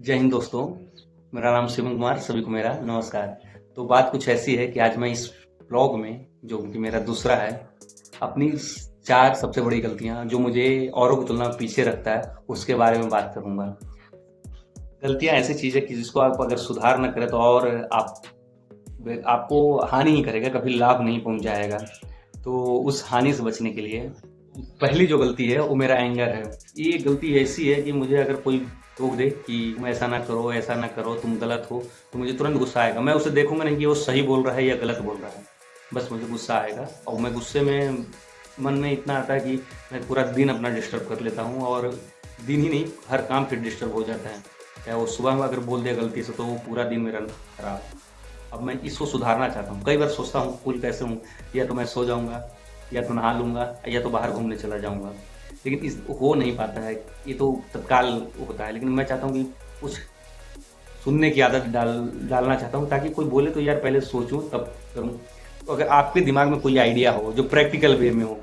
जय हिंद दोस्तों। मेरा नाम शिवम कुमार, सभी को मेरा नमस्कार। तो बात कुछ ऐसी है कि आज मैं इस ब्लॉग में, जो कि मेरा दूसरा है, अपनी 4 सबसे बड़ी गलतियां जो मुझे औरों की तुलना में पीछे रखता है उसके बारे में बात करूंगा। गलतियां ऐसी चीज़ है कि जिसको आप अगर सुधार न करें तो और आपको हानि ही करेगा, कभी लाभ नहीं पहुंचाएगा। तो उस हानि से बचने के लिए पहली जो गलती है वो मेरा एंगर है। ये गलती ऐसी है कि मुझे अगर कोई टोक दे कि तुम ऐसा ना करो, ऐसा ना करो, तुम गलत हो, तो मुझे तुरंत गुस्सा आएगा। मैं उसे देखूंगा नहीं कि वो सही बोल रहा है या गलत बोल रहा है, बस मुझे गुस्सा आएगा। और मैं गुस्से में मन में इतना आता है कि मैं पूरा दिन अपना डिस्टर्ब कर लेता हूँ, और दिन ही नहीं, हर काम फिर डिस्टर्ब हो जाता है। चाहे वो सुबह में अगर बोल दिया गलती से तो वो पूरा दिन मेरा खराब। अब मैं इसको सुधारना चाहता हूँ। कई बार सोचता हूँ कूल कैसे हूँ, या तो मैं सो जाऊँगा, या तो नहा लूँगा, या तो बाहर घूमने चला जाऊँगा। लेकिन इस हो नहीं पाता है, ये तो तत्काल होता है। लेकिन मैं चाहता हूँ कि कुछ सुनने की आदत डालना चाहता हूँ, ताकि कोई बोले तो यार पहले सोचूं तब करूँ। तो अगर आपके दिमाग में कोई आइडिया हो जो प्रैक्टिकल वे में हो,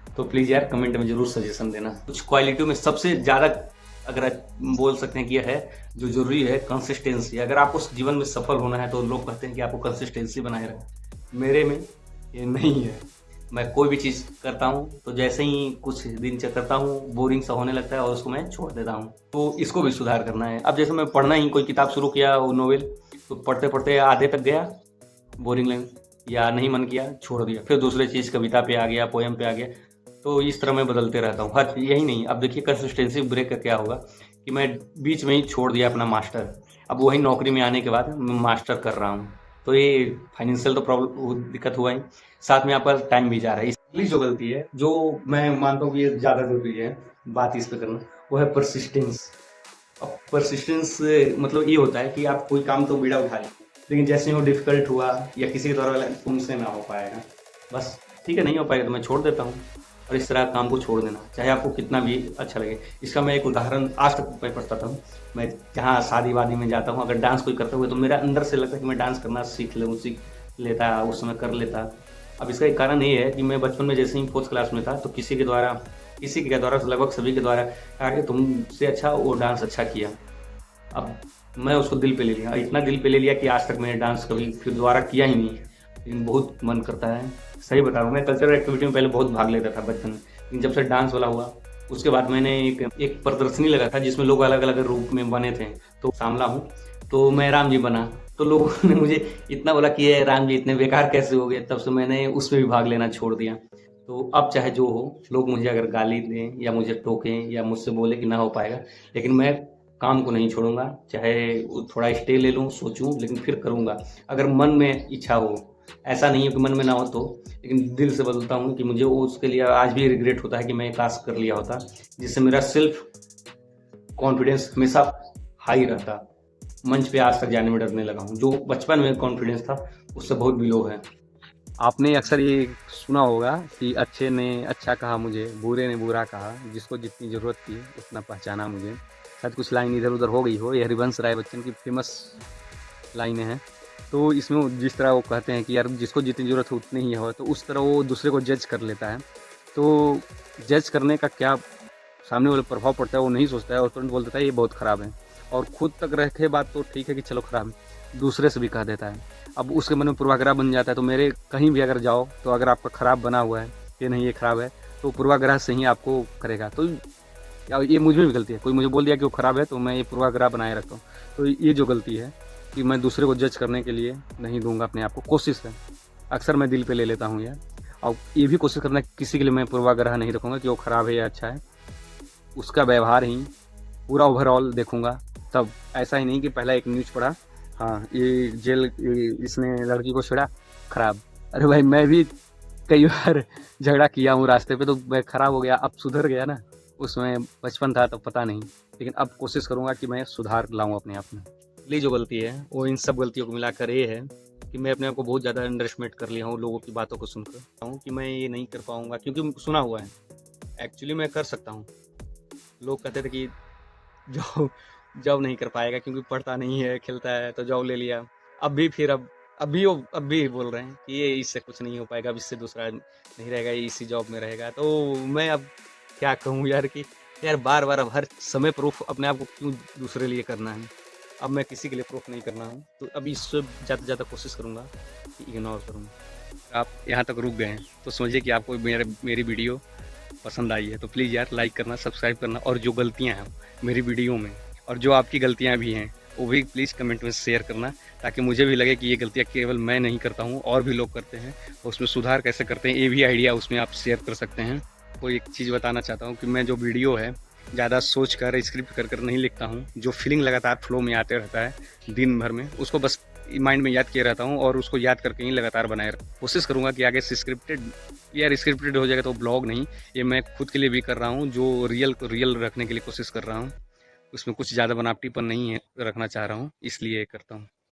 तो प्लीज़ यार कमेंट में ज़रूर सजेशन देना। कुछ क्वालिटियों में सबसे ज़्यादा अगर बोल सकते हैं कि यह है, जो ज़रूरी है, कंसिस्टेंसी। अगर आपको जीवन में सफल होना है तो लोग कहते हैं कि आपको कंसिस्टेंसी बनाए रखें। मेरे में ये नहीं है। मैं कोई भी चीज़ करता हूँ तो जैसे ही कुछ दिन से करता हूँ बोरिंग सा होने लगता है और उसको मैं छोड़ देता हूँ। तो इसको भी सुधार करना है। अब जैसे मैं पढ़ना ही कोई किताब शुरू किया, वो नोवेल, तो पढ़ते पढ़ते आधे तक गया, बोरिंग लगे या नहीं मन किया, छोड़ दिया, फिर दूसरे चीज़ कविता पे आ गया, पोएम पे आ गया। तो इस तरह मैं बदलते रहता हूँ, हर यही नहीं। अब देखिए कंसिस्टेंसी ब्रेक का क्या होगा कि मैं बीच में ही छोड़ दिया अपना मास्टर। अब वही नौकरी में आने के बाद मैं मास्टर कर रहा हूँ, तो ये फाइनेंशियल तो प्रॉब्लम, दिक्कत हुआ ही, साथ में आपका टाइम भी जा रहा है। इसलिए जो गलती है, जो मैं मानता हूँ कि ये ज़्यादा जरूरी है बात इस पे करना, वो है परसिस्टेंस। अब परसिस्टेंस मतलब ये होता है कि आप कोई काम तो बीड़ा उठा लें, लेकिन जैसे ही वो डिफिकल्ट हुआ या किसी के द्वारा तुमसे ना हो पाएगा, बस ठीक है, नहीं हो पाएगा तो मैं छोड़ देता हूँ। और इस तरह काम को छोड़ देना, चाहे आपको कितना भी अच्छा लगे। इसका मैं एक उदाहरण आज तक मैं पढ़ता था। मैं जहाँ शादी वादी में जाता हूँ, अगर डांस कोई करता हुआ तो मेरा अंदर से लगता है कि मैं डांस करना सीख लेता, उस समय कर लेता। अब इसका एक कारण ये है कि मैं बचपन में जैसे ही फोर्थ क्लास में था तो किसी के द्वारा लगभग सभी के द्वारा कहा कि तुमसे अच्छा वो डांस अच्छा किया। अब मैं उसको दिल पे ले लिया, इतना दिल पे ले लिया कि आज तक मैंने डांस कभी फिर दोबारा किया ही नहीं। लेकिन बहुत मन करता है, सही बता रहा हूँ। मैं कल्चरल एक्टिविटी में पहले बहुत भाग लेता था बचपन में, लेकिन जब से डांस वाला हुआ उसके बाद मैंने एक प्रदर्शनी लगा था जिसमें लोग अलग अलग रूप में बने थे। तो सांवला हूँ, तो मैं राम जी बना। तो लोगों ने मुझे इतना बोला कि ये राम जी इतने बेकार कैसे हो गए, तब से मैंने उसमें भी भाग लेना छोड़ दिया। तो अब चाहे जो हो, लोग मुझे अगर गाली दें या मुझे टोकें या मुझसे बोले कि ना हो पाएगा, लेकिन मैं काम को नहीं छोड़ूंगा। चाहे थोड़ा स्टे ले लूँ, सोचूं, लेकिन फिर करूंगा। अगर मन में इच्छा हो, ऐसा नहीं है कि मन में ना हो तो, लेकिन दिल से बदलता हूँ कि मुझे वो उसके लिए आज भी रिग्रेट होता है कि मैं काश कर लिया होता, जिससे मेरा सेल्फ कॉन्फिडेंस हमेशा हाई रहता। मंच पे आज तक जाने में डरने लगा हूँ, जो बचपन में कॉन्फिडेंस था उससे बहुत बिलो है। आपने अक्सर ये सुना होगा कि अच्छे ने अच्छा कहा मुझे, बुरे ने बुरा कहा, जिसको जितनी ज़रूरत थी उतना पहचाना मुझे। शायद कुछ लाइन इधर उधर हो गई हो, ये हरिवंश राय बच्चन की फेमस लाइनें हैं। तो इसमें वो जिस तरह वो कहते हैं कि यार जिसको जितनी ज़रूरत है उतनी ही हो, तो उस तरह वो दूसरे को जज कर लेता है। तो जज करने का क्या सामने वाले प्रभाव पड़ता है वो नहीं सोचता है, और तुरंत बोल देता है ये बहुत ख़राब है। और खुद तक रखे बात तो ठीक है कि चलो ख़राब है, दूसरे से भी कह देता है। अब उसके मन में पूर्वाग्रह बन जाता है। तो मेरे कहीं भी अगर जाओ तो अगर आपका ख़राब बना हुआ है कि नहीं ये ख़राब है, तो पूर्वाग्रह से ही आपको करेगा। तो ये मुझ में भी गलती है, कोई मुझे बोल दिया कि वो ख़राब है तो मैं ये पूर्वाग्रह बनाए रखता हूँ। तो ये जो गलती है कि मैं दूसरे को जज करने के लिए नहीं दूंगा अपने आप को, कोशिश है अक्सर मैं दिल पे ले लेता हूँ यार। और ये भी कोशिश करना कि किसी के लिए मैं पूर्वाग्रह नहीं रखूँगा कि वो ख़राब है या अच्छा है, उसका व्यवहार ही पूरा ओवरऑल देखूंगा। तब ऐसा ही नहीं कि पहला एक न्यूज़ पढ़ा, हाँ ये इसने लड़की को छेड़ा, खराब। अरे भाई मैं भी कई बार झगड़ा किया हूँ रास्ते पे, तो मैं खराब हो गया, अब सुधर गया ना। उसमें बचपन था तो पता नहीं, लेकिन अब कोशिश करूंगा कि मैं सुधार लाऊं अपने आप में। पहली जो गलती है वो इन सब गलतियों को मिलाकर ये है कि मैं अपने आप को बहुत ज़्यादा अंडर एस्टिमेट कर लिया हूँ लोगों की बातों को सुनकर हूँ कि मैं ये नहीं कर पाऊंगा, क्योंकि सुना हुआ है। एक्चुअली मैं कर सकता हूँ। लोग कहते थे कि जॉब जॉब नहीं कर पाएगा क्योंकि पढ़ता नहीं है, खेलता है, तो जॉब ले लिया। अब भी फिर अब भी बोल रहे हैं कि ये इससे कुछ नहीं हो पाएगा, अब इससे दूसरा नहीं रहेगा, ये इसी जॉब में रहेगा। तो मैं अब क्या कहूँ यार कि यार बार बार अब हर समय प्रूफ अपने आप को क्यों दूसरे लिए करना है। अब मैं किसी के लिए प्रूफ नहीं करना हूँ, तो अभी इससे ज़्यादा से ज़्यादा कोशिश करूँगा कि इग्नोर करूँ। आप यहाँ तक रुक गए हैं तो समझिए कि आपको मेरी वीडियो पसंद आई है, तो प्लीज़ यार लाइक करना, सब्सक्राइब करना, और जो गलतियाँ हैं मेरी वीडियो में और जो आपकी गलतियाँ भी हैं वो भी प्लीज़ कमेंट में शेयर करना, ताकि मुझे भी लगे कि ये गलतियाँ केवल मैं नहीं करता हूँ और भी लोग करते हैं, और उसमें सुधार कैसे करते हैं ये भी आइडिया उसमें आप शेयर कर सकते हैं। कोई एक चीज़ बताना चाहता हूँ कि मैं जो वीडियो है ज़्यादा सोच कर स्क्रिप्ट कर नहीं लिखता हूँ, जो फीलिंग लगातार फ्लो में आते रहता है दिन भर में, उसको बस माइंड में याद किए रहता हूँ और उसको याद करके ही लगातार बनाए कोशिश करूँगा कि आगे से स्क्रिप्टेड हो जाएगा तो ब्लॉग नहीं, ये मैं खुद के लिए भी कर रहा हूँ, जो रियल को रियल रखने के लिए कोशिश कर रहा हूँ, उसमें कुछ ज़्यादा बनावटीपन नहीं है रखना चाह रहा हूँ, इसलिए करता हूँ।